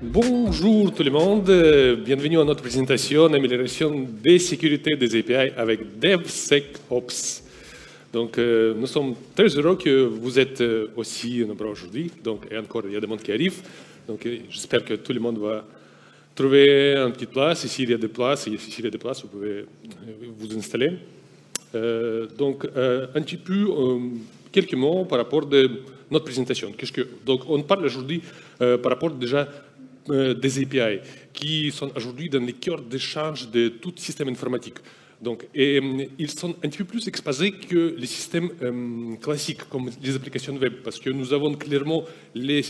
Bonjour tout le monde, bienvenue à notre présentation Amélioration des sécurités des API avec DevSecOps. Donc, nous sommes très heureux que vous êtes aussi nombreux aujourd'hui. Donc, et encore, il y a des monde qui arrivent. Donc, j'espère que tout le monde va trouver une petite place. Ici, il y a des places. Ici, il y a des places, vous pouvez vous installer. Donc, un petit peu, quelques mots par rapport à notre présentation. Donc, on parle aujourd'hui par rapport déjà des API qui sont aujourd'hui dans le cœur d'échange de tout système informatique. Donc, ils sont un petit peu plus exposés que les systèmes classiques, comme les applications web, parce que nous avons clairement les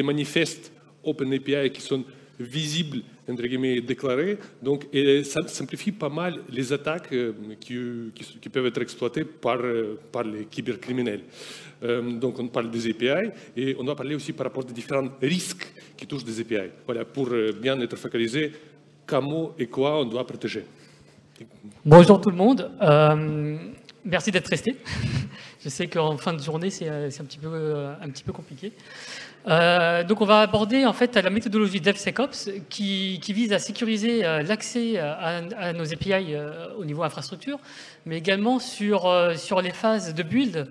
manifestes OpenAPI qui sont visibles, entre guillemets, déclarés. Donc, et ça simplifie pas mal les attaques qui peuvent être exploitées par les cybercriminels. Donc, on parle des API et on va parler aussi par rapport aux différents risques qui touchent des API. Voilà, pour bien être focalisé, comment et quoi on doit protéger. Bonjour tout le monde. Merci d'être resté. Je sais qu'en fin de journée, c'est un petit peu compliqué. Donc, on va aborder en fait la méthodologie DevSecOps qui vise à sécuriser l'accès à nos API au niveau infrastructure, mais également sur les phases de build.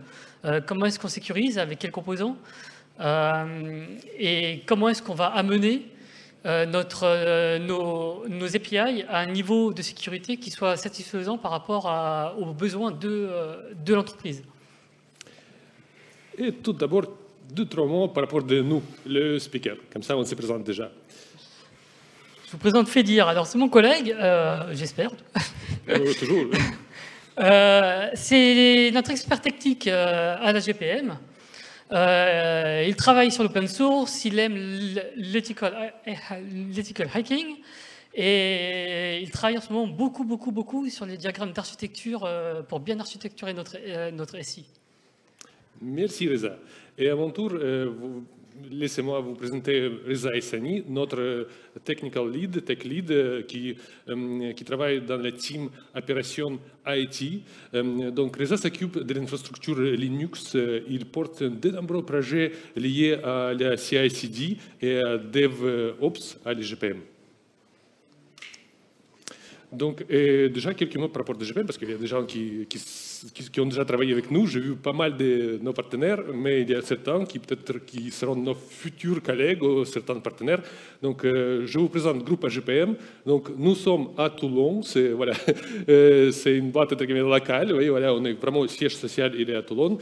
Comment est-ce qu'on sécurise, avec quels composants, et comment est-ce qu'on va amener nos API à un niveau de sécurité qui soit satisfaisant par rapport aux besoins de l'entreprise. Et tout d'abord, 2-3 mots par rapport de nous, le speaker. Comme ça, on se présente déjà. Je vous présente Fédir. Alors, c'est mon collègue, j'espère. Toujours. C'est notre expert technique à la GPM. Il travaille sur l'open source, il aime l'ethical hacking et il travaille en ce moment beaucoup sur les diagrammes d'architecture pour bien architecturer notre SI. Merci Reza. Et à mon tour, laissez-moi vous présenter Reza Essani, notre technical lead, tech lead, qui travaille dans la team opération IT. Donc Reza s'occupe de l'infrastructure Linux. Il porte de nombreux projets liés à la CI/CD et à DevOps à l'IGPM. Donc, déjà quelques mots par rapport à GPM, parce qu'il y a des gens qui ont déjà travaillé avec nous. J'ai vu pas mal de nos partenaires, mais il y a certains qui peut-être qui seront nos futurs collègues ou certains partenaires. Donc, je vous présente le groupe AGPM. Donc, nous sommes à Toulon. C'est voilà, c'est une boîte locale. Oui, voilà, on est vraiment le siège social, il est à Toulon.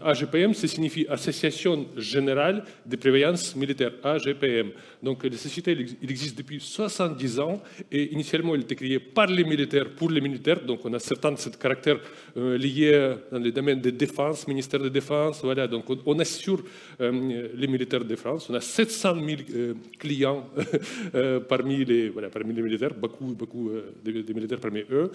AGPM, ça signifie Association Générale de Prévoyance Militaire, AGPM. Donc, la société, il existe depuis 70 ans et initialement, il était créé par les militaires pour les militaires. Donc, on a certains de ces caractères liés dans le domaine de défense, ministère de défense. Voilà, donc on assure les militaires de France. On a 700 000 clients parmi les militaires, beaucoup de militaires parmi eux.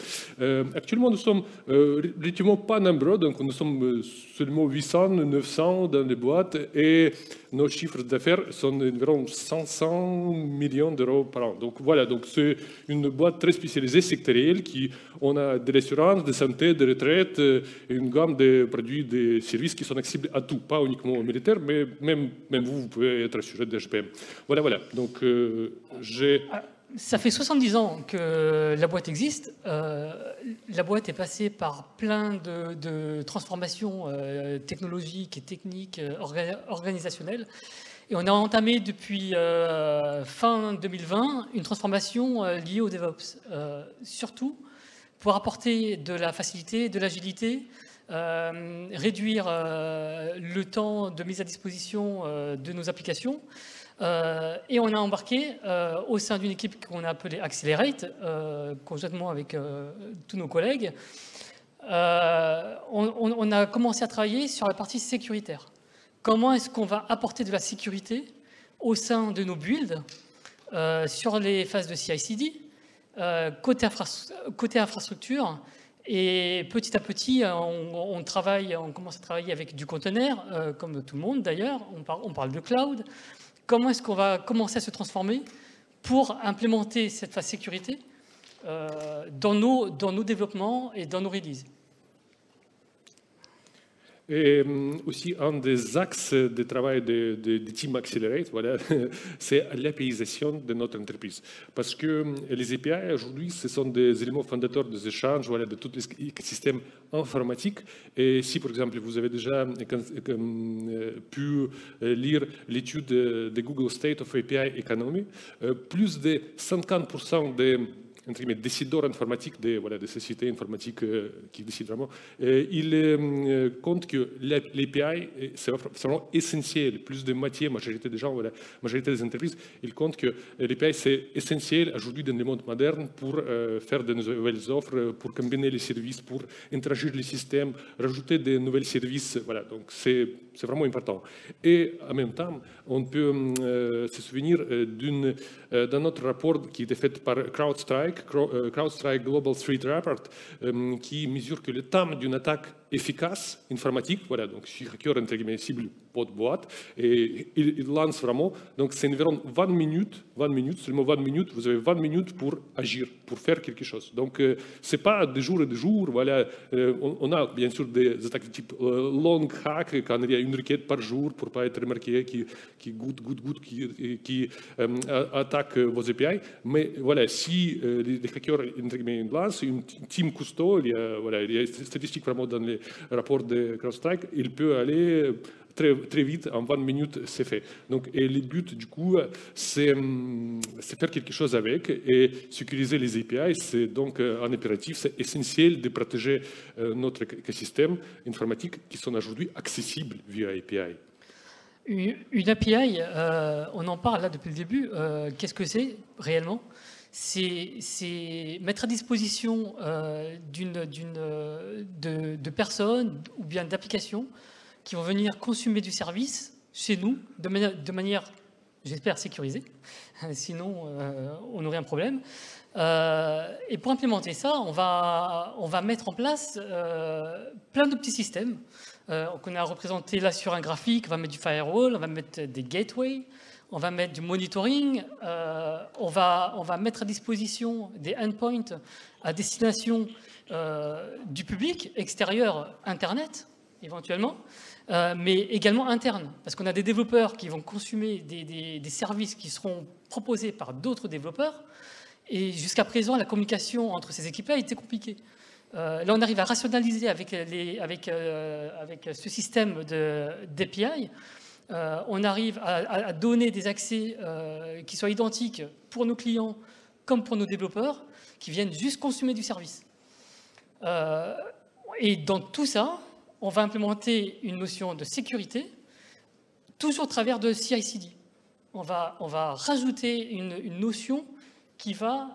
Actuellement, nous sommes relativement pas nombreux, donc nous sommes seulement 800, 900 dans les boîtes et nos chiffres d'affaires sont environ 500 millions d'euros par an. Donc voilà, donc c'est une boîte très spécialisée, sectorielle, qui on a de l'assurance, de santé, de retraite, une gamme de produits, de services qui sont accessibles à tout, pas uniquement aux militaires, mais même vous pouvez être assuré de HPM. Voilà. Donc j'ai... Ça fait 70 ans que la boîte existe. La boîte est passée par plein de transformations technologiques et techniques, organisationnelles. Et on a entamé depuis fin 2020 une transformation liée au DevOps. Surtout pour apporter de la facilité, de l'agilité, réduire le temps de mise à disposition de nos applications. Et on a embarqué au sein d'une équipe qu'on a appelée Accelerate, conjointement avec tous nos collègues. On a commencé à travailler sur la partie sécuritaire. Comment est-ce qu'on va apporter de la sécurité au sein de nos builds sur les phases de CI/CD, côté infrastructure. Et petit à petit, on commence à travailler avec du conteneur, comme tout le monde d'ailleurs. On parle de cloud. Comment est-ce qu'on va commencer à se transformer pour implémenter cette phase sécurité dans nos développements et dans nos releases? Et aussi, un des axes de travail de Team Accelerate, voilà, c'est l'APIisation de notre entreprise. Parce que les API, aujourd'hui, ce sont des éléments fondateurs des échanges, voilà, de tout l'écosystème informatique. Et si, par exemple, vous avez déjà pu lire l'étude de Google State of API Economy, plus de 50% des décideurs informatiques des sociétés informatiques qui décident vraiment, ils comptent que l'API, c'est vraiment essentiel. Plus de majorité des gens, majorité des entreprises, ils comptent que l'API, c'est essentiel aujourd'hui dans le monde moderne pour faire de nouvelles offres, pour combiner les services, pour interagir les systèmes, rajouter de nouveaux services. Voilà, donc c'est vraiment important. Et en même temps, on peut se souvenir d'un autre rapport qui était fait par CrowdStrike Global Threat Report, qui mesure que le temps d'une attaque efficace informatique, voilà, donc si hacker entre guillemets cible votre boîte et il lance vraiment, donc c'est environ 20 minutes, seulement 20 minutes, vous avez 20 minutes pour agir, pour faire quelque chose. Donc c'est pas des jours et des jours, voilà, on a bien sûr des attaques de type long hack quand il y a une requête par jour pour pas être remarqué qui attaque vos API, mais voilà, si les hackers entre guillemets lancent une team custo, il y a des statistiques vraiment dans les rapport de CrowdStrike, il peut aller très vite, en 20 minutes, c'est fait. Donc, et le but, du coup, c'est faire quelque chose avec et sécuriser les API. C'est donc en impératif, c'est essentiel de protéger notre écosystème informatique qui sont aujourd'hui accessibles via API. Une API, on en parle là depuis le début. Qu'est-ce que c'est réellement ? C'est mettre à disposition de personnes ou bien d'applications qui vont venir consommer du service chez nous de manière j'espère, sécurisée. Sinon, on aurait un problème. Et pour implémenter ça, on va mettre en place plein de petits systèmes qu'on a représentés là sur un graphique. On va mettre du firewall, on va mettre des gateways, on va mettre du monitoring, on va mettre à disposition des endpoints à destination du public, extérieur, Internet, éventuellement, mais également interne, parce qu'on a des développeurs qui vont consommer des services qui seront proposés par d'autres développeurs, et jusqu'à présent, la communication entre ces équipes-là était compliquée. Là, on arrive à rationaliser avec ce système d'API. On arrive à donner des accès qui soient identiques pour nos clients comme pour nos développeurs, qui viennent juste consommer du service. Et dans tout ça, on va implémenter une notion de sécurité, toujours au travers de CI/CD. On va rajouter une notion qui va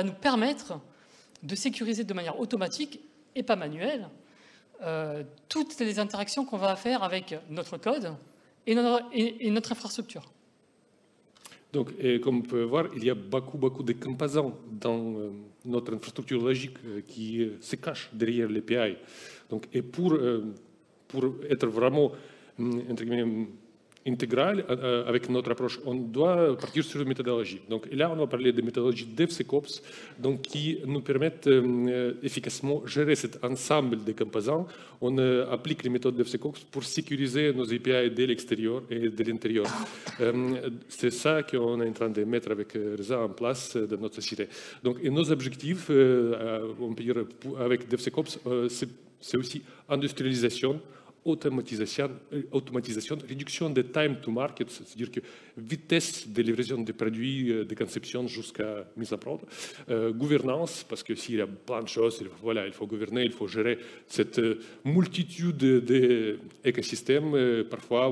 nous permettre de sécuriser de manière automatique et pas manuelle toutes les interactions qu'on va faire avec notre code et notre infrastructure. Donc, comme on peut voir, il y a beaucoup de composants dans notre infrastructure logique qui se cachent derrière l'API. Donc, et pour être vraiment entre guillemets, intégral avec notre approche, on doit partir sur une méthodologie. Donc là, on va parler de méthodologie DevSecOps, donc qui nous permettent efficacement gérer cet ensemble de composants. On applique les méthodes DevSecOps pour sécuriser nos API de l'extérieur et de l'intérieur. C'est ça qu'on est en train de mettre avec Reza en place dans notre société. Donc, et nos objectifs, on peut dire, avec DevSecOps, c'est aussi industrialisation, automatisation, réduction des time to market, c'est-à-dire que vitesse de livraison des produits de conception jusqu'à mise en prod, gouvernance, parce que s'il y a plein de choses, il faut gouverner, il faut gérer cette multitude d'écosystèmes. Parfois,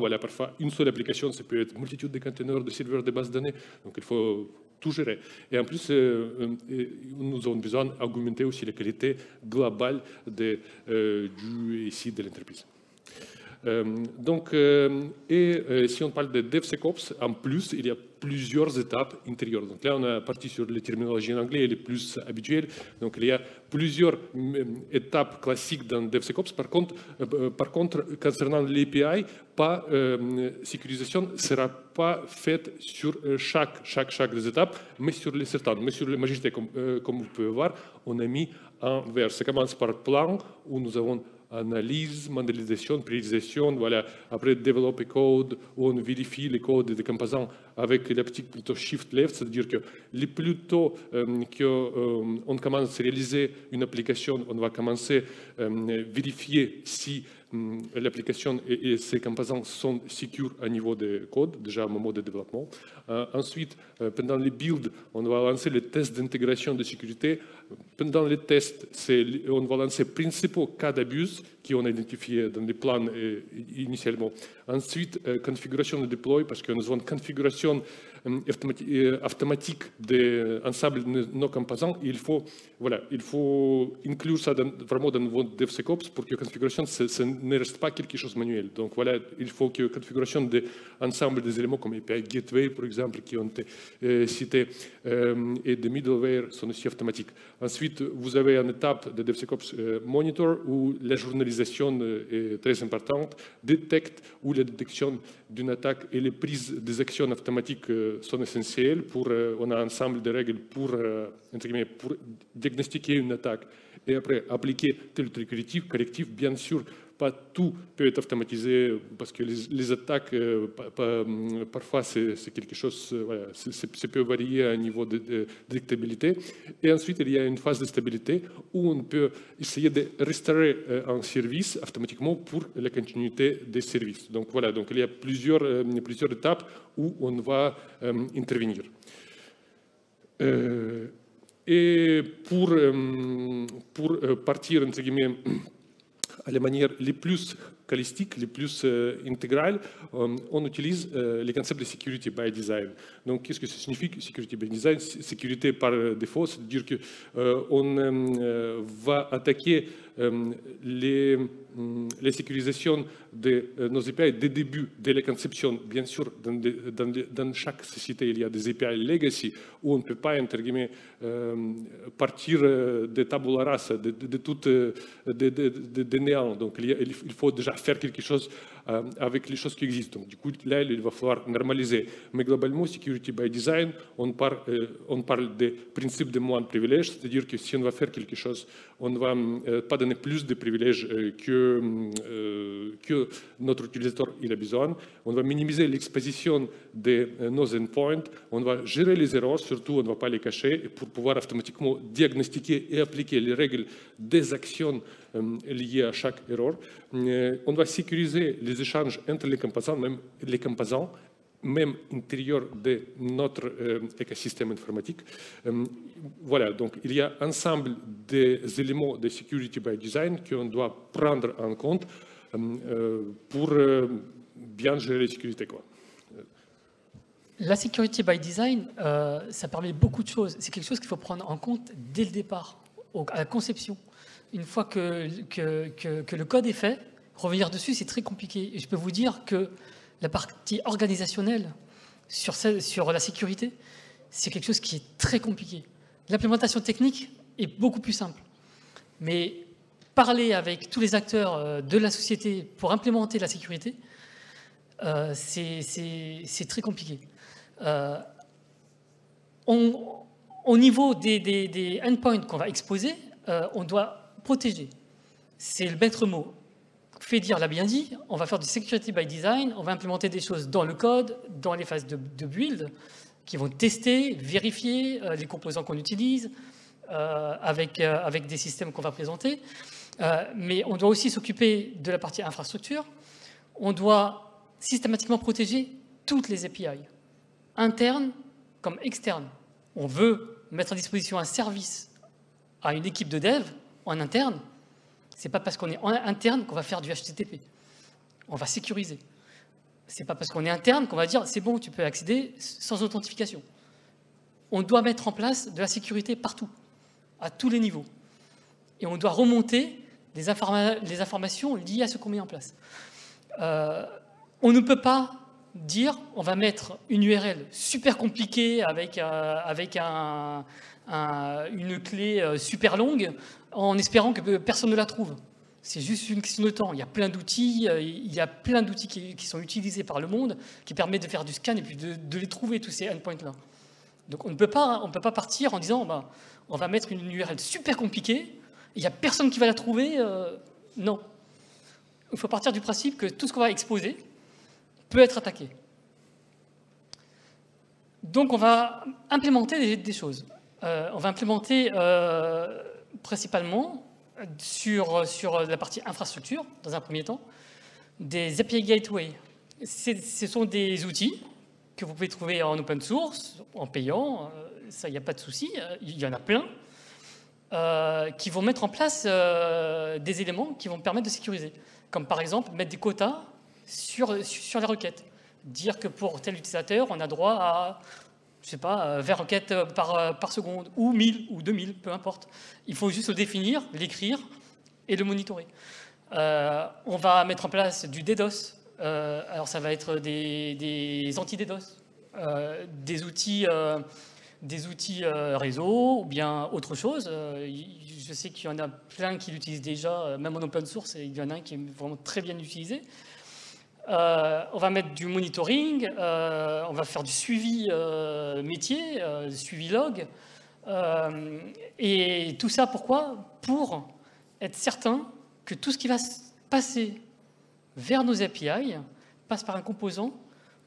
une seule application, ça peut être une multitude de conteneurs, de serveurs, de bases de données, donc il faut tout gérer. Et en plus, nous avons besoin d'augmenter aussi la qualité globale de l'entreprise. Donc, si on parle de DevSecOps, en plus, il y a plusieurs étapes intérieures. Donc là, on est parti sur les terminologies en anglais, les plus habituelles. Donc, il y a plusieurs étapes classiques dans DevSecOps. Par contre, concernant l'API, sécurisation ne sera pas faite sur chaque des étapes, mais sur les certaines. Mais sur la majorité, comme vous pouvez voir, on a mis un vers. Ça commence par plan, où nous avons analyse, modélisation, priorisation, voilà. Après, développer code, où on vérifie les codes des composants avec la petite plutôt shift-left, c'est-à-dire que les plus tôt qu'on commence à réaliser une application, on va commencer à vérifier si l'application et ses composants sont sécures à niveau de code, déjà au moment de développement. Ensuite, pendant les builds, on va lancer les tests d'intégration de sécurité. Pendant les tests, on va lancer les principaux cas d'abus qui ont identifiés dans les plans initialement. Ensuite, configuration de deploy, parce qu'on a besoin de configuration automatique de l'ensemble de nos composants. Il faut inclure ça vraiment dans votre DevSecOps pour que la configuration ne reste pas quelque chose de manuel. Donc voilà, il faut que la configuration de l'ensemble des éléments comme API Gateway, par exemple, qui ont été cités, et de middleware sont aussi automatiques. Ensuite, vous avez une étape de DevSecOps Monitor où la journalisation est très importante, détecte ou la détection d'une attaque et les prises des actions automatiques sont essentielles. On a un ensemble de règles pour diagnostiquer une attaque et après appliquer tel ou tel correctif. Bien sûr, pas tout peut être automatisé parce que les attaques, parfois, c'est quelque chose, voilà, ça peut varier à un niveau de détectabilité. Et ensuite, il y a une phase de stabilité où on peut essayer de restaurer un service automatiquement pour la continuité des services. Donc voilà, donc il y a plusieurs étapes où on va intervenir. Et pour partir, entre guillemets, à la manière les plus holistique, les plus intégrales, on utilise les concepts de security by design. Donc, qu'est-ce que ça signifie security by design? Sécurité par défaut, c'est-à-dire qu'on va attaquer les sécurisations de nos API dès le début, dès la conception. Bien sûr, dans chaque société, il y a des API legacy où on ne peut pas, entre guillemets, partir de tabula rasa, de néant. Donc, il faut déjà faire quelque chose avec les choses qui existent. Donc, du coup, là, il va falloir normaliser. Mais globalement, security by design, on parle des principes de moins de privilèges, c'est-à-dire que si on va faire quelque chose, on ne va pas donner plus de privilèges que notre utilisateur il a besoin. On va minimiser l'exposition de nos endpoints. On va gérer les erreurs, surtout on ne va pas les cacher, pour pouvoir automatiquement diagnostiquer et appliquer les règles des actions liées à chaque erreur. On va sécuriser les échanges entre les composants, même intérieur de notre écosystème informatique. Voilà, donc il y a un ensemble des éléments de security by design qu'on doit prendre en compte pour bien gérer la sécurité, quoi. La security by design, ça permet beaucoup de choses. C'est quelque chose qu'il faut prendre en compte dès le départ, à la conception. Une fois que le code est fait, revenir dessus, c'est très compliqué. Et je peux vous dire que la partie organisationnelle sur la sécurité, c'est quelque chose qui est très compliqué. L'implémentation technique est beaucoup plus simple. Mais parler avec tous les acteurs de la société pour implémenter la sécurité, c'est très compliqué. Au niveau des endpoints qu'on va exposer, on doit protéger. C'est le maître mot. Fédir l'a bien dit, on va faire du security by design, on va implémenter des choses dans le code, dans les phases de build, qui vont tester, vérifier les composants qu'on utilise, avec des systèmes qu'on va présenter. Mais on doit aussi s'occuper de la partie infrastructure. On doit systématiquement protéger toutes les API, internes comme externes. On veut mettre à disposition un service à une équipe de dev en interne. Ce n'est pas parce qu'on est en interne qu'on va faire du HTTP. On va sécuriser. Ce n'est pas parce qu'on est interne qu'on va dire c'est bon, tu peux accéder sans authentification. On doit mettre en place de la sécurité partout, à tous les niveaux. Et on doit remonter les informations liées à ce qu'on met en place. On ne peut pas dire on va mettre une URL super compliquée avec une clé super longue en espérant que personne ne la trouve. C'est juste une question de temps. Il y a plein d'outils, qui sont utilisés par le monde qui permettent de faire du scan et puis de les trouver, tous ces endpoints-là. Donc on ne peut pas partir en disant on va mettre une URL super compliquée, il n'y a personne qui va la trouver. Non, il faut partir du principe que tout ce qu'on va exposer peut être attaqué. Donc, on va implémenter des choses. On va implémenter principalement sur la partie infrastructure, dans un premier temps, des API Gateway. Ce sont des outils que vous pouvez trouver en open source, en payant, ça, il n'y a pas de souci, il y en a plein, qui vont mettre en place des éléments qui vont permettre de sécuriser. Comme par exemple, mettre des quotas sur les requêtes. Dire que pour tel utilisateur, on a droit à, je sais pas, 20 requêtes par seconde, ou 1000, ou 2000, peu importe. Il faut juste le définir, l'écrire et le monitorer. On va mettre en place du DDoS. Alors ça va être des anti-DDoS, des outils réseau ou bien autre chose. Je sais qu'il y en a plein qui l'utilisent déjà, même en open source, et il y en a un qui est vraiment très bien utilisé. On va mettre du monitoring, on va faire du suivi métier, suivi log. Et tout ça, pourquoi? Pour être certain que tout ce qui va se passer vers nos API passe par un composant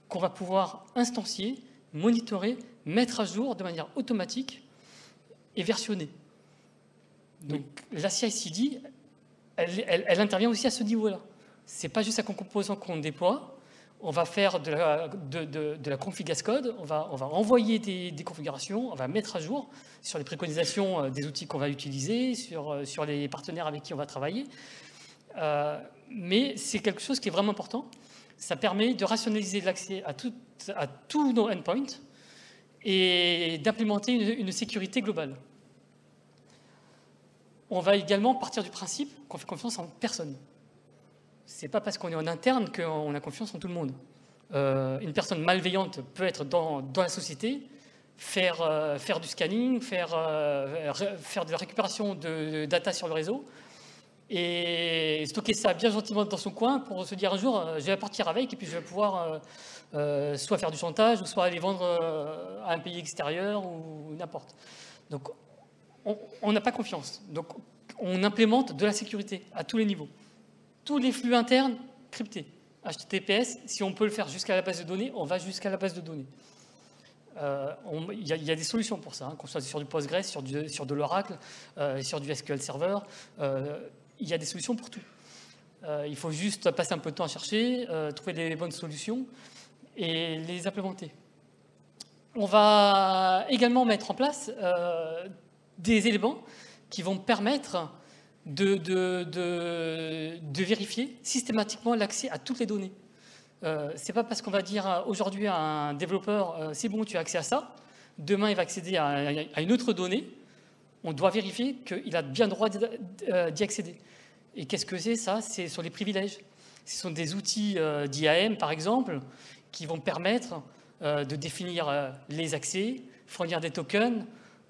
qu'on va pouvoir instancier, monitorer, mettre à jour de manière automatique et versionner. Donc la CI/CD, elle intervient aussi à ce niveau-là. Ce n'est pas juste un composant qu'on déploie, on va faire de la config as code, on va envoyer des configurations, on va mettre à jour sur les préconisations des outils qu'on va utiliser, sur les partenaires avec qui on va travailler. Mais c'est quelque chose qui est vraiment important. Ça permet de rationaliser l'accès à tous nos endpoints et d'implémenter une sécurité globale. On va également partir du principe qu'on fait confiance en personne. Ce n'est pas parce qu'on est en interne qu'on a confiance en tout le monde. Une personne malveillante peut être dans la société, faire du scanning, faire de la récupération de data sur le réseau, et stocker ça bien gentiment dans son coin pour se dire un jour, je vais partir avec et puis je vais pouvoir soit faire du chantage, ou soit aller vendre à un pays extérieur ou n'importe. Donc, on n'a pas confiance. Donc, on implémente de la sécurité à tous les niveaux. Tous les flux internes cryptés. HTTPS, si on peut le faire jusqu'à la base de données, on va jusqu'à la base de données. Il y a des solutions pour ça, hein, qu'on soit sur du Postgres, sur de l'Oracle, sur du SQL Server. Il y a des solutions pour tout. Il faut juste passer un peu de temps à chercher, trouver les bonnes solutions et les implémenter. On va également mettre en place des éléments qui vont permettre de vérifier systématiquement l'accès à toutes les données. C'est pas parce qu'on va dire aujourd'hui à un développeur c'est bon, tu as accès à ça, demain il va accéder à une autre donnée, on doit vérifier qu'il a bien droit d'y accéder. Et qu'est-ce que c'est ça? C'est sur les privilèges. Ce sont des outils d'IAM par exemple qui vont permettre de définir les accès, fournir des tokens,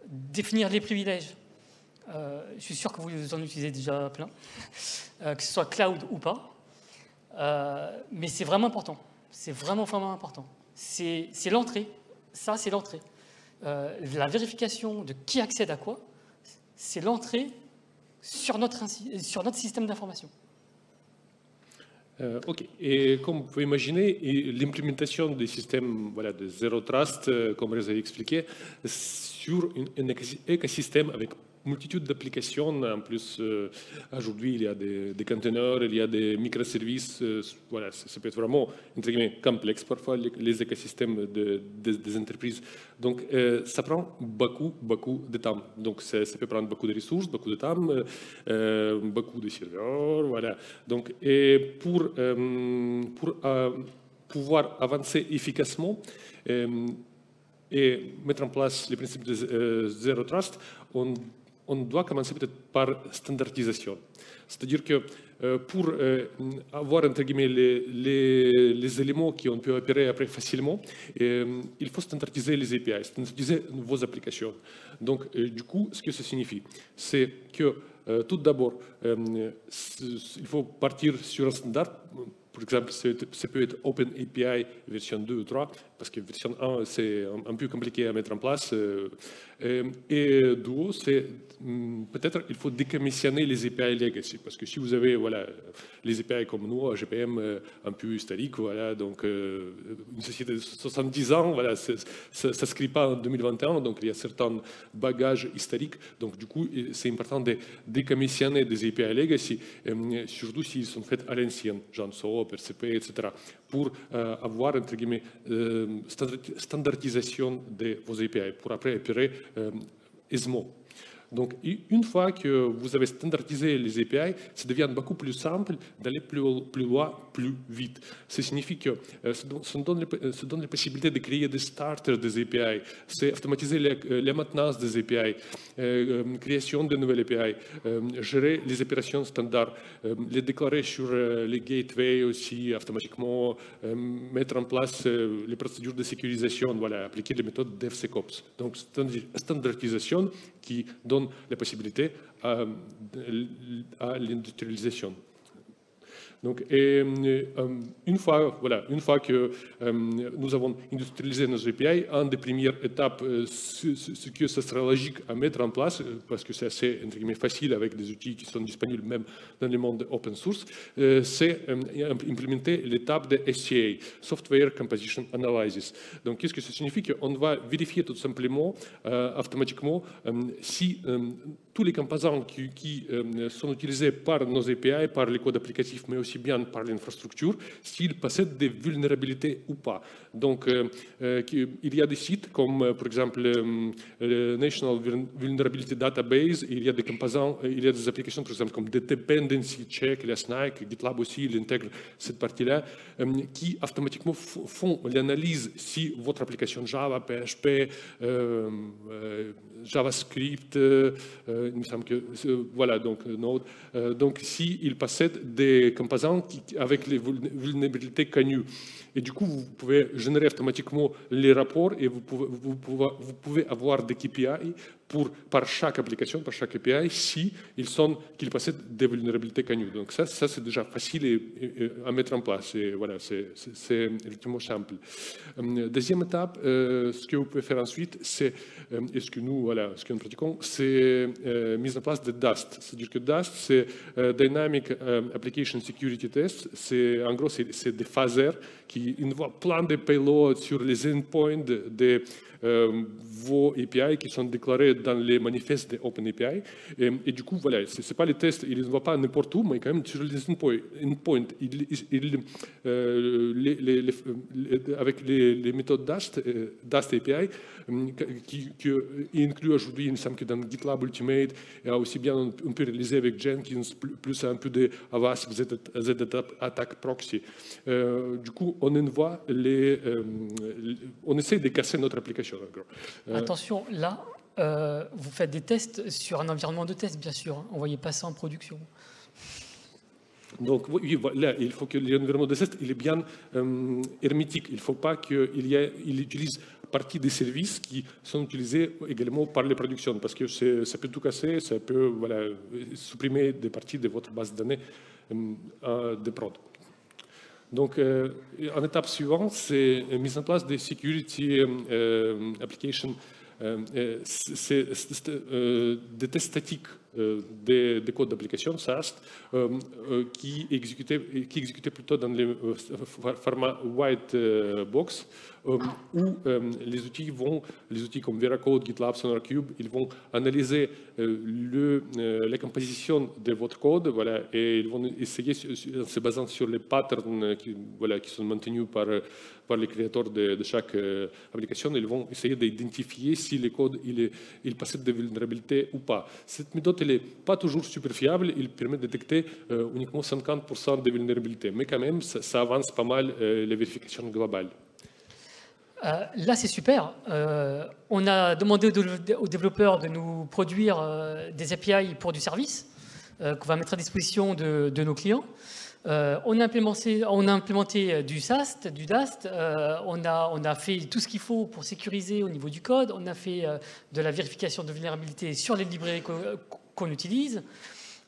définir les privilèges. Je suis sûr que vous en utilisez déjà plein, que ce soit cloud ou pas. Mais c'est vraiment important. C'est vraiment important. C'est l'entrée. Ça, c'est l'entrée. La vérification de qui accède à quoi, c'est l'entrée sur notre système d'information. OK. Et comme vous pouvez imaginer, l'implémentation des systèmes de Zero Trust, comme vous avez expliqué, sur un écosystème avec multitude d'applications. En plus, aujourd'hui, il y a des containers, il y a des microservices. Voilà, ça peut être vraiment, entre guillemets, complexe parfois, les écosystèmes des entreprises. Donc, ça prend beaucoup de temps. Donc, ça peut prendre beaucoup de ressources, beaucoup de temps, beaucoup de serveurs. Voilà. Donc, et pour pouvoir avancer efficacement et mettre en place les principes de Zero Trust, on doit commencer peut-être par standardisation. C'est-à-dire que pour avoir, entre guillemets, les éléments qu'on peut opérer après facilement, il faut standardiser les API, standardiser vos applications. Donc, du coup, ce que ça signifie, c'est que tout d'abord, il faut partir sur un standard. par exemple, ça peut être OpenAPI version 2 ou 3, parce que version 1, c'est un peu compliqué à mettre en place. Et Duo, c'est peut-être il faut décommissionner les API legacy, parce que si vous avez voilà, les API comme nous, GPM un peu historique, voilà, donc une société de 70 ans, voilà, ça ne s'inscrit pas en 2021, donc il y a certains bagages historiques. Donc du coup, c'est important de décommissionner des API legacy, surtout s'ils sont faits à l'ancienne, genre SOAP, RCP, etc., pour avoir, entre guillemets, standardisation de vos API, pour après opérer aisément. Donc, une fois que vous avez standardisé les API, ça devient beaucoup plus simple d'aller plus loin, plus vite. Ça signifie que ça donne la possibilité de créer des starters des API, c'est automatiser la maintenance des API, création de nouvelles API, gérer les opérations standards, les déclarer sur les gateways aussi automatiquement, mettre en place les procédures de sécurisation, voilà, appliquer les méthodes DevSecOps. Donc, standardisation qui donne la possibilité à l'industrialisation. Donc, une fois que nous avons industrialisé nos API, une des premières étapes, ce que ce sera logique à mettre en place, parce que c'est assez entre guillemets, facile avec des outils qui sont disponibles même dans le monde open source, c'est implémenter l'étape de SCA, Software Composition Analysis. Donc, qu'est-ce que ça signifie? Qu'on va vérifier tout simplement, automatiquement, si tous les composants qui sont utilisés par nos API, par les codes applicatifs, mais aussi bien par l'infrastructure, s'ils possèdent des vulnérabilités ou pas. Donc, il y a des sites comme, par exemple, le National Vulnerability Database, il y a des composants, il y a des applications, par exemple, comme Dependency Check, la SNAC, GitLab aussi, il intègre cette partie-là, qui automatiquement font l'analyse si votre application Java, PHP, JavaScript, il me semble que, voilà, donc Node, donc s'il possède des composants avec les vulnérabilités connues. Et du coup, vous pouvez générer automatiquement les rapports et vous pouvez avoir des KPI par chaque application, par chaque API, qu'ils possèdent des vulnérabilités connues. Donc ça c'est déjà facile à mettre en place. Et voilà, c'est effectivement simple. Deuxième étape, ce que vous pouvez faire ensuite, c'est, ce que nous pratiquons, c'est mise en place de DAST. C'est-à-dire que DAST, c'est Dynamic Application Security Test. En gros, c'est des phasers qui envoient plein de payloads sur les endpoints de vos API qui sont déclarés dans les manifestes de OpenAPI. Et du coup, voilà, ce n'est pas les tests, ils ne vont pas n'importe où, mais quand même sur les endpoints. Avec les méthodes DAST API, qui incluent aujourd'hui, il me semble que dans GitLab Ultimate, et aussi bien on peut réaliser avec Jenkins, plus un peu de Avast, Z-Attack Proxy. Du coup, on envoie on essaie de casser notre application. Attention, là, vous faites des tests sur un environnement de test, bien sûr. Hein. On ne voyait pas ça en production. Donc, oui, là, il faut que l'environnement de test il est bien hermétique. Il ne faut pas qu'il utilise partie des services qui sont utilisés également par les productions, parce que ça peut tout casser, ça peut supprimer des parties de votre base de données de prod. Donc, en étape suivante, c'est mise en place des security applications, c'est des tests statiques des codes d'application SAST qui exécutaient plutôt dans le format white box, où les outils comme Veracode, GitLab, SonarQube, ils vont analyser la composition de votre code, voilà, et ils vont essayer, en se basant sur les patterns qui sont maintenus par les créateurs de chaque application, ils vont essayer d'identifier si le code il possède des vulnérabilités ou pas. Cette méthode elle n'est pas toujours super fiable, il permet de détecter uniquement 50% des vulnérabilités, mais quand même, ça avance pas mal les vérifications globales. Là, c'est super. On a demandé aux développeurs de nous produire des API pour du service qu'on va mettre à disposition de nos clients. On a implémenté du SAST, du DAST, on a fait tout ce qu'il faut pour sécuriser au niveau du code, on a fait de la vérification de vulnérabilité sur les librairies qu'on utilise.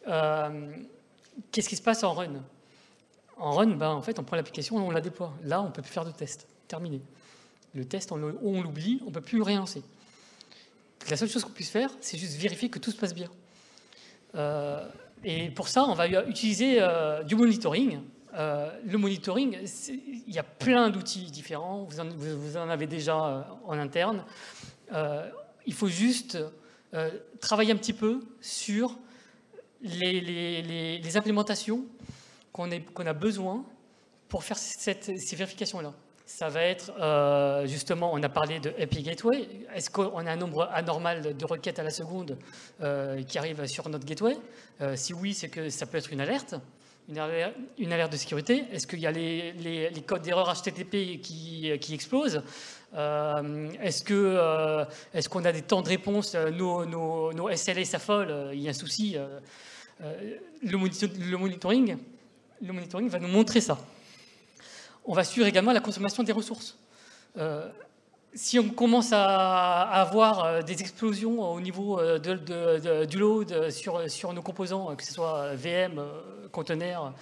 Qu'est-ce qui se passe en run? En run, ben, en fait, on prend l'application et on la déploie. Là, on ne peut plus faire de test. Terminé. Le test, on l'oublie, on ne peut plus le relancer. La seule chose qu'on puisse faire, c'est juste vérifier que tout se passe bien. Et pour ça, on va utiliser du monitoring. Le monitoring, il y a plein d'outils différents. Vous en avez déjà en interne. Il faut juste travailler un petit peu sur les implémentations qu'on a besoin pour faire ces vérifications-là. Ça va être, justement, on a parlé de API Gateway. Est-ce qu'on a un nombre anormal de requêtes à la seconde qui arrivent sur notre gateway? Si oui, c'est que ça peut être une alerte de sécurité. Est-ce qu'il y a les codes d'erreur HTTP qui explosent? Est-ce qu'on a des temps de réponse? Nos SLA s'affolent, il y a un souci. Le monitoring va nous montrer ça. On va suivre également la consommation des ressources. Si on commence à avoir des explosions au niveau du load sur nos composants, que ce soit VM, conteneurs,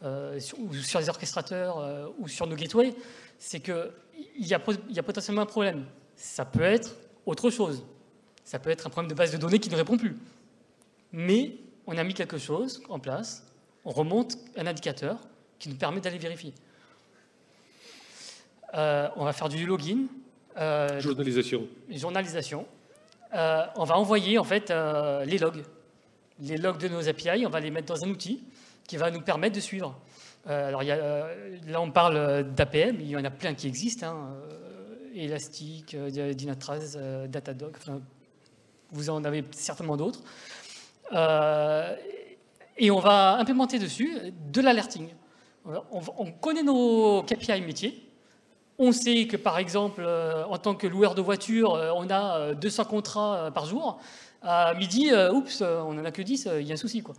ou sur les orchestrateurs, ou sur nos gateways, c'est qu'il y a potentiellement un problème. Ça peut être autre chose. Ça peut être un problème de base de données qui ne répond plus. Mais on a mis quelque chose en place, on remonte un indicateur qui nous permet d'aller vérifier. On va faire du login. Journalisation. On va envoyer en fait les logs de nos API. On va les mettre dans un outil qui va nous permettre de suivre. Alors là, on parle d'APM. Il y en a plein qui existent. Elastic, Dynatrace, Datadog. Enfin, vous en avez certainement d'autres. Et on va implémenter dessus de l'alerting. On connaît nos KPI métiers. On sait que, par exemple, en tant que loueur de voiture, on a 200 contrats par jour. À midi, oups, on n'en a que 10, il y a un souci, quoi.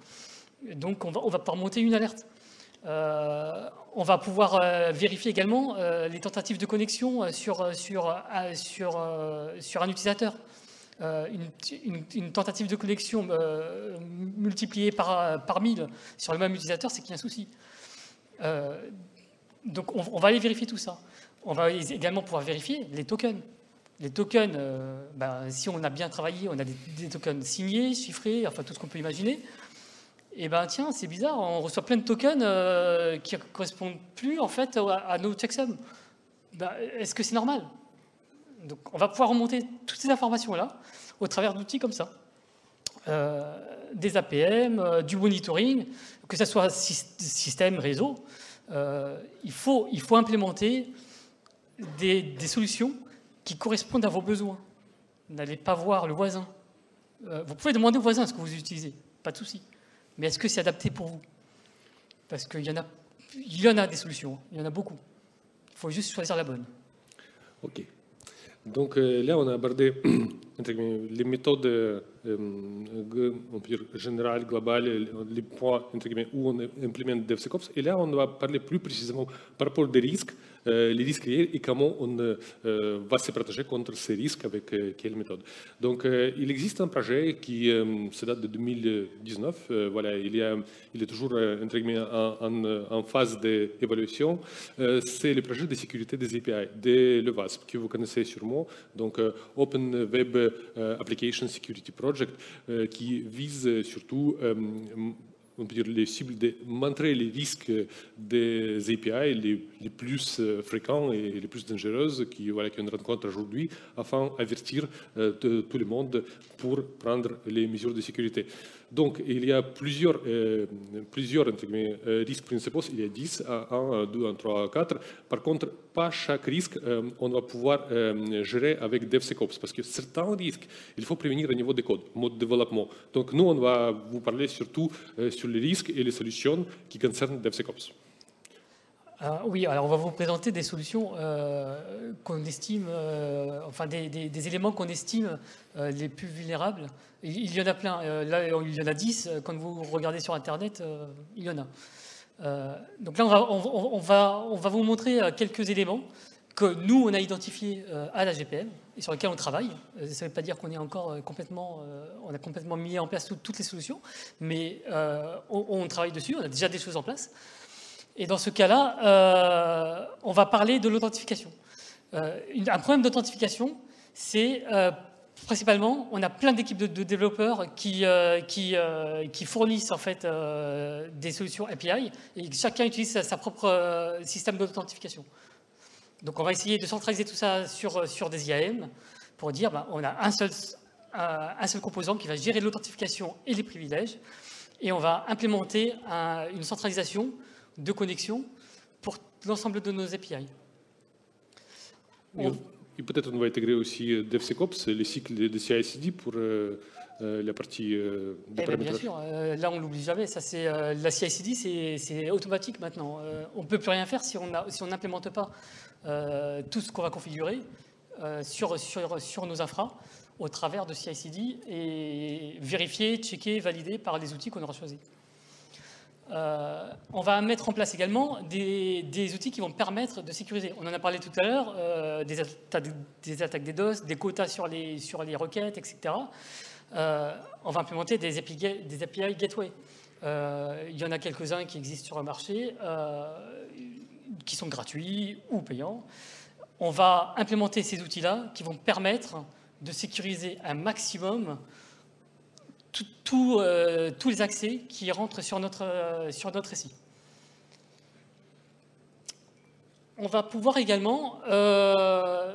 Donc, on va pouvoir monter une alerte. On va pouvoir vérifier également les tentatives de connexion sur un utilisateur. Une tentative de connexion multipliée par 1000 sur le même utilisateur, c'est qu'il y a un souci. Donc, on va aller vérifier tout ça. On va également pouvoir vérifier les tokens. Les tokens, si on a bien travaillé, on a des tokens signés, chiffrés, enfin tout ce qu'on peut imaginer. Et tiens, c'est bizarre, on reçoit plein de tokens qui ne correspondent plus en fait à nos checksums. Est-ce que c'est normal? Donc, on va pouvoir remonter toutes ces informations-là au travers d'outils comme ça. Des APM, du monitoring, que ce soit système, réseau. Il faut implémenter des solutions qui correspondent à vos besoins. N'allez pas voir le voisin. Vous pouvez demander au voisin ce que vous utilisez, pas de souci. Mais est-ce que c'est adapté pour vous? Parce qu'il y en a des solutions, il y en a beaucoup. Il faut juste choisir la bonne. OK. Donc là, on a abordé les méthodes on peut dire, générales, globales, les points où on implémente DevSecOps. Et là, on va parler plus précisément par rapport aux risques, les risques réels et comment on va se protéger contre ces risques avec quelle méthode. Donc, il existe un projet qui se date de 2019. Voilà, il est toujours en phase d'évaluation. C'est le projet de sécurité des API, de l'EVASP, que vous connaissez sûrement. Donc, Open Web Application Security Project, qui vise surtout on peut dire les cibles de montrer les risques des API les plus fréquents et les plus dangereuses qu'on rencontre aujourd'hui, afin d'avertir tout le monde pour prendre les mesures de sécurité. Donc, il y a plusieurs risques principaux. Il y a 10, 1, 2, 1, 3, 4. Par contre, pas chaque risque, on va pouvoir gérer avec DevSecOps, parce que certains risques, il faut prévenir au niveau des codes, mode développement. Donc, nous, on va vous parler surtout sur les risques et les solutions qui concernent DevSecOps. Oui, alors on va vous présenter des solutions qu'on estime, enfin des éléments qu'on estime les plus vulnérables. Il y en a plein. Là, il y en a 10. Quand vous regardez sur Internet, il y en a. Donc là, on va vous montrer quelques éléments que nous, on a identifiés à la GPM et sur lesquels on travaille. Ça ne veut pas dire qu'on est encore on a complètement mis en place toutes les solutions, mais on travaille dessus, on a déjà des choses en place. Et dans ce cas-là, on va parler de l'authentification. Un problème d'authentification, c'est principalement, on a plein d'équipes de développeurs qui fournissent en fait des solutions API et chacun utilise sa propre système d'authentification. Donc on va essayer de centraliser tout ça sur des IAM pour dire on a un seul composant qui va gérer l'authentification et les privilèges et on va implémenter une centralisation de connexion pour l'ensemble de nos API. Et peut-être on va intégrer aussi DevSecOps, les cycles de CI/CD pour la partie de paramétrage. Bien sûr, là on ne l'oublie jamais. Ça, la CI/CD, c'est automatique maintenant. On ne peut plus rien faire si on n'implémente pas tout ce qu'on va configurer sur nos infras au travers de CI/CD et vérifier, checker, valider par les outils qu'on aura choisis. On va mettre en place également des outils qui vont permettre de sécuriser. On en a parlé tout à l'heure, des attaques DDoS, des quotas sur les requêtes, etc. On va implémenter des API Gateway. Il y en a quelques-uns qui existent sur le marché, qui sont gratuits ou payants. On va implémenter ces outils-là qui vont permettre de sécuriser un maximum tous les accès qui rentrent sur notre SI. On va pouvoir également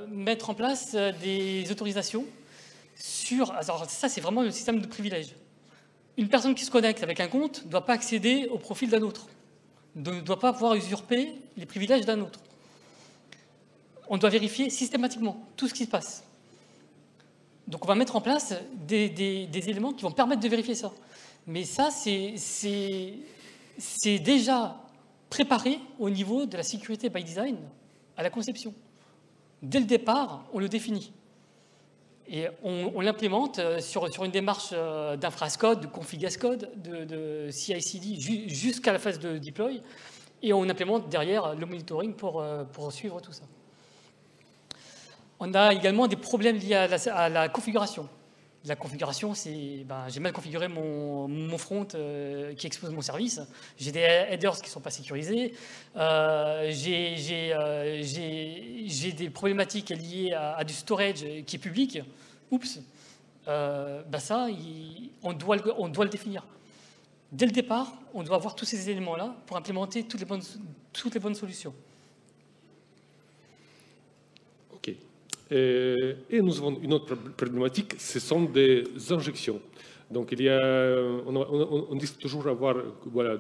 mettre en place des autorisations alors ça, c'est vraiment le système de privilèges. Une personne qui se connecte avec un compte ne doit pas accéder au profil d'un autre, ne doit pas pouvoir usurper les privilèges d'un autre. On doit vérifier systématiquement tout ce qui se passe. Donc on va mettre en place des éléments qui vont permettre de vérifier ça. Mais ça, c'est déjà préparé au niveau de la sécurité by design à la conception. Dès le départ, on le définit. Et on l'implémente sur une démarche d'infrascode, de config as code, de CI/CD jusqu'à la phase de deploy. Et on implémente derrière le monitoring pour suivre tout ça. On a également des problèmes liés à la configuration. La configuration, c'est j'ai mal configuré mon front qui expose mon service. J'ai des headers qui ne sont pas sécurisés. J'ai des problématiques liées à du storage qui est public. Oups. Ça, on doit le définir. Dès le départ, on doit avoir tous ces éléments-là pour implémenter toutes les bonnes solutions. OK. Et nous avons une autre problématique, ce sont des injections. Donc il y a, on dit toujours avoir, voilà,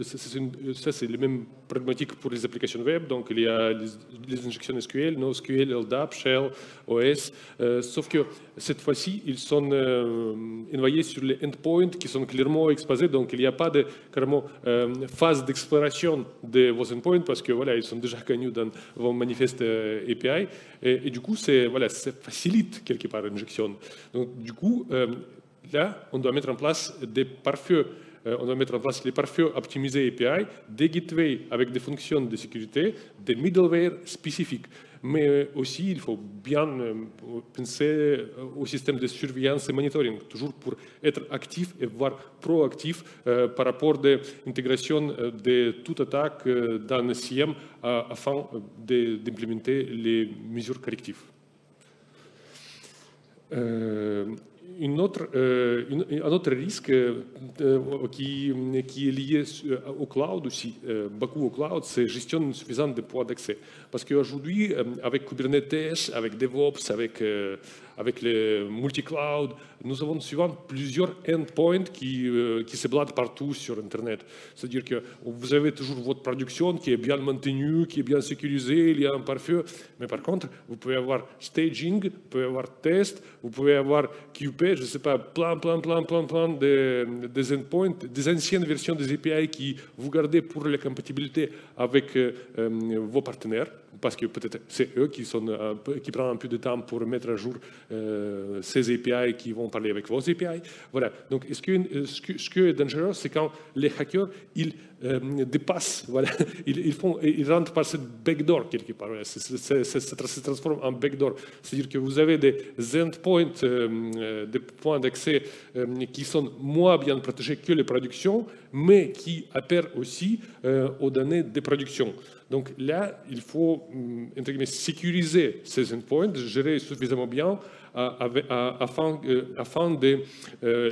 ça c'est la même problématique pour les applications web. Donc il y a les injections SQL, NoSQL, LDAP, Shell, OS. Sauf que cette fois-ci, ils sont envoyés sur les endpoints qui sont clairement exposés. Donc il n'y a pas de carrément phase d'exploration de vos endpoints parce que voilà, ils sont déjà connus dans vos manifestes API. Et du coup, ça facilite quelque part l'injection. Donc du coup, là, on doit mettre en place des pare-feux. On doit mettre en place les pare-feux optimisés API, des gateways avec des fonctions de sécurité, des middleware spécifiques. Mais aussi, il faut bien penser au système de surveillance et monitoring, toujours pour être actif et voire proactif par rapport à l'intégration de toute attaque dans le CIEM afin d'implémenter les mesures correctives. Un autre risque qui est lié au cloud aussi, beaucoup au cloud, c'est la gestion insuffisante des points d'accès. Parce qu'aujourd'hui, avec Kubernetes, avec DevOps, avec le multi-cloud, nous avons souvent plusieurs endpoints qui se baladent partout sur Internet. C'est-à-dire que vous avez toujours votre production qui est bien maintenue, qui est bien sécurisée, il y a un pare-feu. Mais par contre, vous pouvez avoir staging, vous pouvez avoir test, vous pouvez avoir QP, je ne sais pas, plein des endpoints, des anciennes versions des API qui vous gardez pour la compatibilité avec vos partenaires. parce que peut-être c'est eux qui prennent un peu de temps pour mettre à jour ces API qui vont parler avec vos API. Voilà. Donc, ce qui est dangereux, c'est quand les hackers, ils dépassent, voilà, ils rentrent par cette backdoor quelque part. Voilà. Ça se transforme en backdoor. C'est-à-dire que vous avez des endpoints, des points d'accès qui sont moins bien protégés que les productions, mais qui apèrent aussi aux données de production. Donc là, il faut entre guillemets, sécuriser ces endpoints, gérer suffisamment bien afin de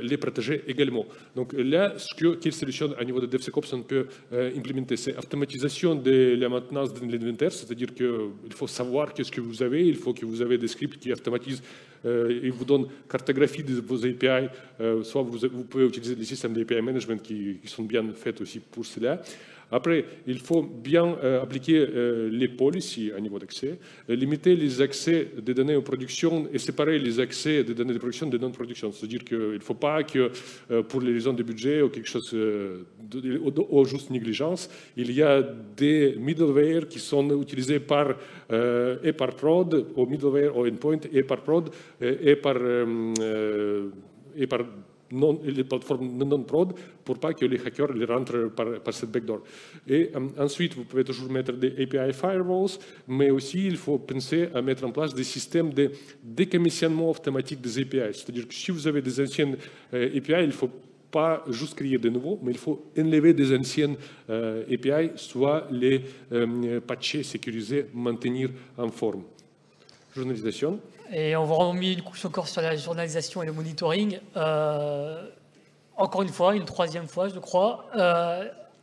les protéger également. Donc là, quelle solution à niveau de DevSecOps on peut implémenter? C'est l'automatisation de la maintenance de l'inventaire, c'est-à-dire qu'il faut savoir qu'est-ce que vous avez, il faut que vous avez des scripts qui automatisent et vous donnent cartographie de vos API, soit vous pouvez utiliser des systèmes d'API management qui sont bien faits aussi pour cela. Après, il faut bien appliquer les policies à niveau d'accès, limiter les accès des données en production et séparer les accès des données de production de non-production. C'est-à-dire qu'il ne faut pas que, pour les raisons de budget ou quelque chose, ou juste négligence, il y a des middleware qui sont utilisés et par prod, au middleware, au endpoint, et par prod, et par les plateformes non-prod pour pas que les hackers les rentrent par cette backdoor. Et ensuite, vous pouvez toujours mettre des API firewalls, mais aussi il faut penser à mettre en place des systèmes de décommissionnement automatique des API. C'est-à-dire que si vous avez des anciennes API, il ne faut pas juste créer de nouveaux, mais il faut enlever des anciennes API, soit les patcher, sécuriser, maintenir en forme. Journalisation. Et on va remettre une couche encore sur la journalisation et le monitoring. Encore une fois, une troisième fois, je crois,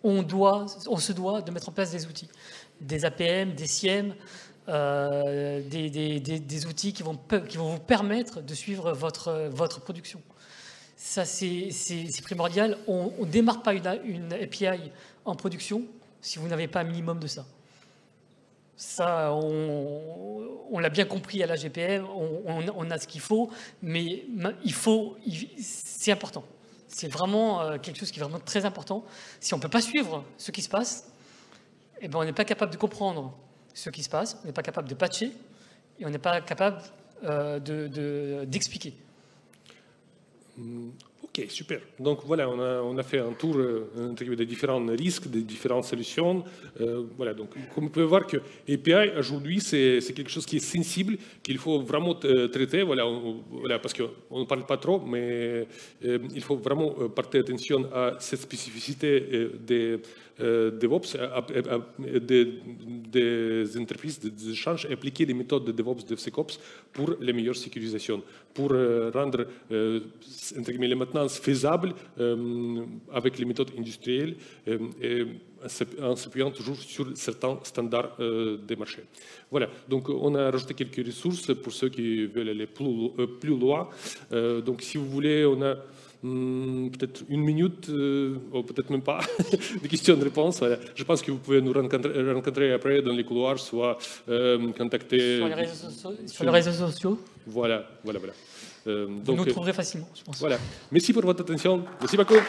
on se doit de mettre en place des outils, des APM, des SIEM, des outils qui vont vous permettre de suivre votre production. Ça, c'est primordial. On ne démarre pas une API en production si vous n'avez pas un minimum de ça. Ça, on l'a bien compris à la GPM, on a ce qu'il faut, mais c'est important. C'est vraiment quelque chose qui est vraiment très important. Si on ne peut pas suivre ce qui se passe, eh ben on n'est pas capable de comprendre ce qui se passe, on n'est pas capable de patcher, et on n'est pas capable d'expliquer. Ok, super. Donc voilà, on a fait un tour des différents risques, des différentes solutions. Voilà, donc comme vous pouvez voir que API aujourd'hui c'est quelque chose qui est sensible, qu'il faut vraiment traiter. Voilà, parce qu'on ne parle pas trop, mais il faut vraiment porter attention à cette spécificité des DevOps, des entreprises, des échanges, et appliquer les méthodes de DevOps, DevSecOps pour les meilleures sécurisations, pour rendre les maintenances faisables avec les méthodes industrielles et en s'appuyant toujours sur certains standards des marchés. Voilà, donc on a rajouté quelques ressources pour ceux qui veulent aller plus loin. Donc si vous voulez, on a peut-être une minute, ou peut-être même pas, de questions-réponses. Voilà. Je pense que vous pouvez nous rencontrer après dans les couloirs, soit contacter... Sur les réseaux sociaux. Voilà. Vous nous trouverez facilement, je pense. Voilà. Merci pour votre attention. Merci beaucoup.